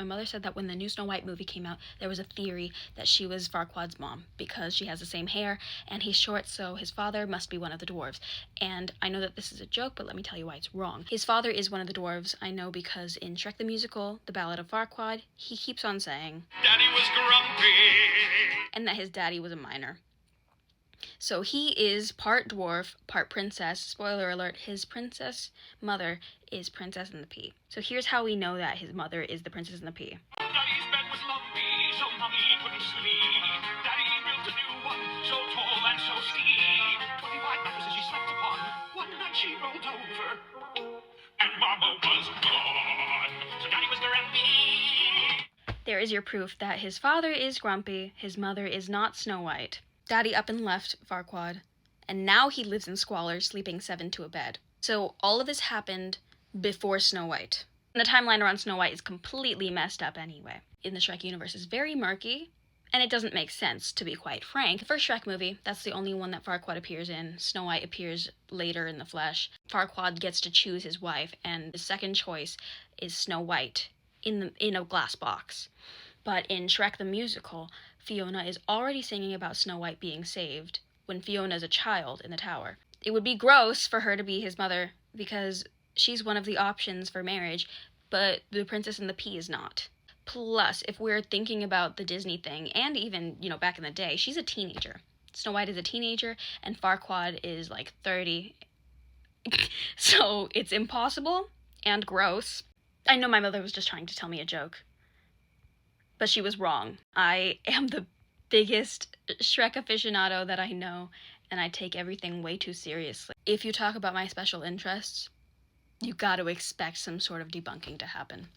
My mother said that when the new Snow White movie came out, there was a theory that she was Farquaad's mom because she has the same hair and he's short, so his father must be one of the dwarves. And I know that this is a joke, but let me tell you why it's wrong. His father is one of the dwarves, I know, because in Shrek the Musical, The Ballad of Farquaad, he keeps on saying, "Daddy was grumpy," and that his daddy was a miner. So he is part dwarf, part princess. Spoiler alert, his princess mother is Princess in the Pea. So here's how we know that his mother is the Princess in the Pea. Daddy's bed was lumpy, so mommy couldn't sleep. Daddy built a new one, so tall and so steep. 25 mattresses she slept upon. One night she rolled over, and mama was gone. So daddy was grumpy. There is your proof that his father is grumpy, his mother is not Snow White. Daddy up and left Farquaad, and now he lives in squalor, sleeping 7 to a bed. So all of this happened before Snow White. And the timeline around Snow White is completely messed up anyway. In the Shrek universe is very murky, and it doesn't make sense, to be quite frank. The first Shrek movie, that's the only one that Farquaad appears in. Snow White appears later in the flesh. Farquaad gets to choose his wife, and his second choice is Snow White in a glass box. But in Shrek the Musical, Fiona is already singing about Snow White being saved when Fiona is a child in the tower. It would be gross for her to be his mother because she's one of the options for marriage, but the Princess in the Pea is not. Plus, if we're thinking about the Disney thing, and even, back in the day, she's a teenager. Snow White is a teenager, and Farquaad is like 30. So it's impossible and gross. I know my mother was just trying to tell me a joke, but she was wrong. I am the biggest Shrek aficionado that I know, and I take everything way too seriously. If you talk about my special interests, you got to expect some sort of debunking to happen.